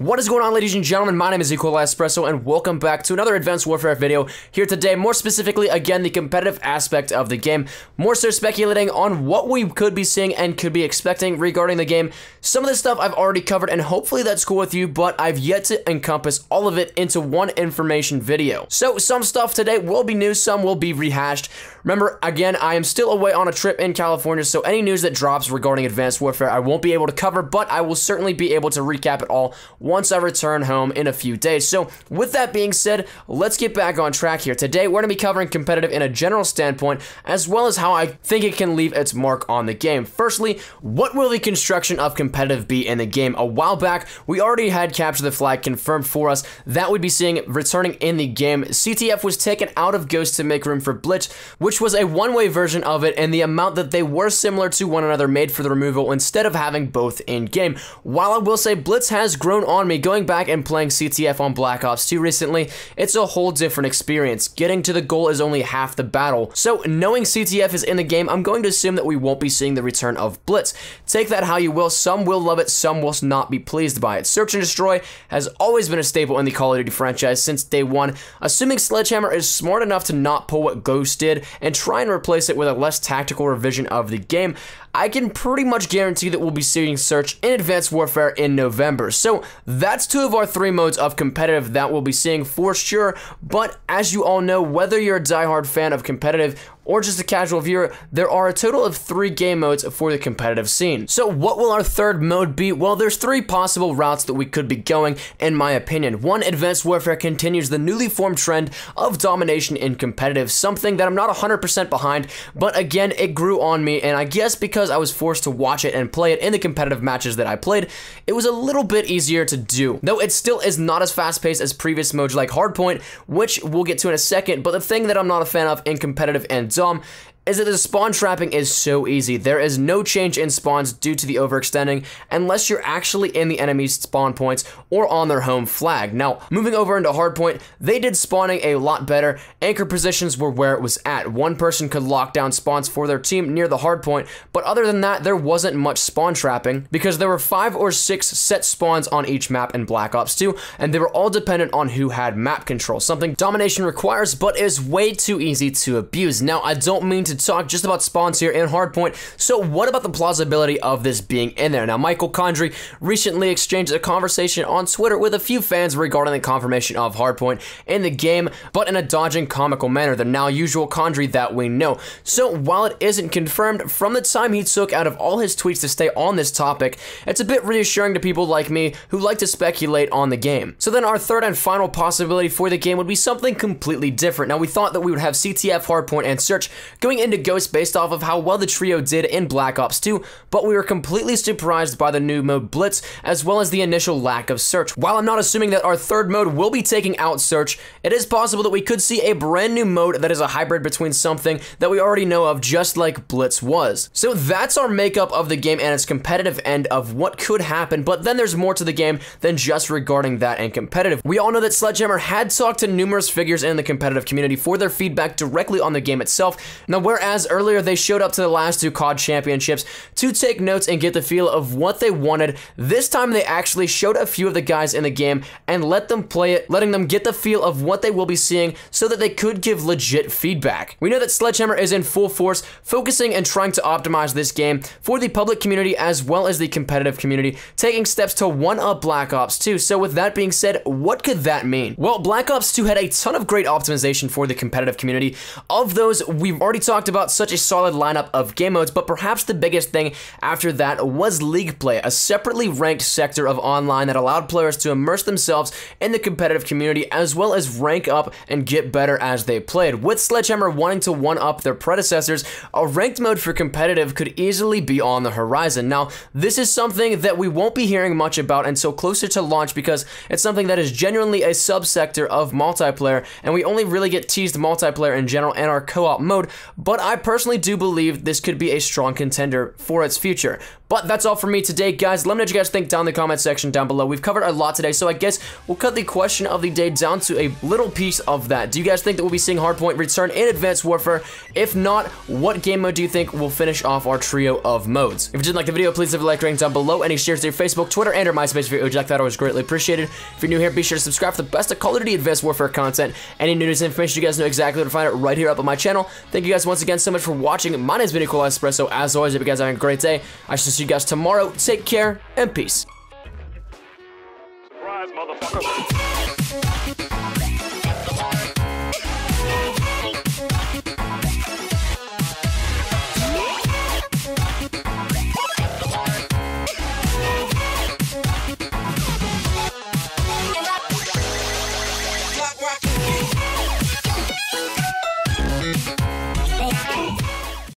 What is going on, ladies and gentlemen? My name is Equal Espresso, and welcome back to another Advanced Warfare video here today. More specifically, again, the competitive aspect of the game. More so speculating on what we could be seeing and could be expecting regarding the game. Some of this stuff I've already covered, and hopefully that's cool with you, but I've yet to encompass all of it into one information video. So some stuff today will be new, some will be rehashed. Remember, again, I am still away on a trip in California, so any news that drops regarding Advanced Warfare I won't be able to cover, but I will certainly be able to recap it all once I return home in a few days. So with that being said, let's get back on track here. Today, we're going to be covering competitive in a general standpoint, as well as how I think it can leave its mark on the game. Firstly, what will the construction of competitive be in the game? A while back, we already had Capture the Flag confirmed for us that we'd be seeing returning in the game. CTF was taken out of Ghost to make room for Blitz, which was a one-way version of it, and the amount that they were similar to one another made for the removal instead of having both in-game. While I will say Blitz has grown on me, going back and playing CTF on Black Ops 2 recently, it's a whole different experience. Getting to the goal is only half the battle. So knowing CTF is in the game, I'm going to assume that we won't be seeing the return of Blitz. Take that how you will. Some will love it, some will not be pleased by it. Search and Destroy has always been a staple in the Call of Duty franchise since day one. Assuming Sledgehammer is smart enough to not pull what Ghost did and try and replace it with a less tactical revision of the game, I can pretty much guarantee that we'll be seeing Search in Advanced Warfare in November. So that's two of our three modes of competitive that we'll be seeing for sure. But as you all know, whether you're a diehard fan of competitive or just a casual viewer, there are a total of 3 game modes for the competitive scene. So what will our third mode be? Well, there's 3 possible routes that we could be going, in my opinion. 1, Advanced Warfare continues the newly formed trend of domination in competitive, something that I'm not 100% behind, but again, it grew on me, and I guess because I was forced to watch it and play it in the competitive matches that I played, it was a little bit easier to do. Though it still is not as fast-paced as previous modes like Hardpoint, which we'll get to in a second, but the thing that I'm not a fan of in competitive and Dom is that the spawn trapping is so easy. There is no change in spawns due to the overextending unless you're actually in the enemy's spawn points or on their home flag. Now, moving over into Hardpoint, they did spawning a lot better. Anchor positions were where it was at. One person could lock down spawns for their team near the hardpoint, but other than that, there wasn't much spawn trapping because there were 5 or 6 set spawns on each map in Black Ops 2, and they were all dependent on who had map control, something Domination requires but is way too easy to abuse. Now, I don't mean to talk just about spawns here in Hardpoint, so what about the plausibility of this being in there? Now, Michael Condrey recently exchanged a conversation on Twitter with a few fans regarding the confirmation of Hardpoint in the game, but in a dodging, comical manner, the now usual Condrey that we know. So while it isn't confirmed, from the time he took out of all his tweets to stay on this topic, it's a bit reassuring to people like me who like to speculate on the game. So then our third and final possibility for the game would be something completely different. Now, we thought that we would have CTF, Hardpoint, and Search going into Ghost based off of how well the trio did in Black Ops 2, but we were completely surprised by the new mode Blitz, as well as the initial lack of Search. While I'm not assuming that our third mode will be taking out Search, it is possible that we could see a brand new mode that is a hybrid between something that we already know of, just like Blitz was. So that's our makeup of the game and its competitive end of what could happen, but then there's more to the game than just regarding that and competitive. We all know that Sledgehammer had talked to numerous figures in the competitive community for their feedback directly on the game itself. Now, whereas earlier they showed up to the last 2 COD championships to take notes and get the feel of what they wanted, this time they actually showed a few of the guys in the game and let them play it, letting them get the feel of what they will be seeing so that they could give legit feedback. We know that Sledgehammer is in full force, focusing and trying to optimize this game for the public community as well as the competitive community, taking steps to one-up Black Ops 2. So with that being said, what could that mean? Well, Black Ops 2 had a ton of great optimization for the competitive community. Of those, we've already talked about such a solid lineup of game modes, but perhaps the biggest thing after that was League Play, a separately ranked sector of online that allowed players to immerse themselves in the competitive community as well as rank up and get better as they played. With Sledgehammer wanting to one-up their predecessors, a ranked mode for competitive could easily be on the horizon. Now, this is something that we won't be hearing much about until closer to launch because it's something that is genuinely a subsector of multiplayer, and we only really get teased multiplayer in general in our co-op mode, but I personally do believe this could be a strong contender for its future. But that's all for me today, guys. Let me know what you guys think down in the comment section down below. We've covered a lot today, so I guess we'll cut the question of the day down to a little piece of that. Do you guys think that we'll be seeing Hardpoint return in Advanced Warfare? If not, what game mode do you think will finish off our trio of modes? If you did like the video, please leave a like rating down below. Any shares to your Facebook, Twitter, and or MySpace if you would like that, always greatly appreciated. If you're new here, be sure to subscribe for the best of Call of Duty Advanced Warfare content. Any news and information, you guys know exactly where to find it right here up on my channel. Thank you guys once again so much for watching. My name's been Equal Espresso. As always, I hope you guys are having a great day. I shall see you guys tomorrow. Take care and peace. Surprise, motherfucker.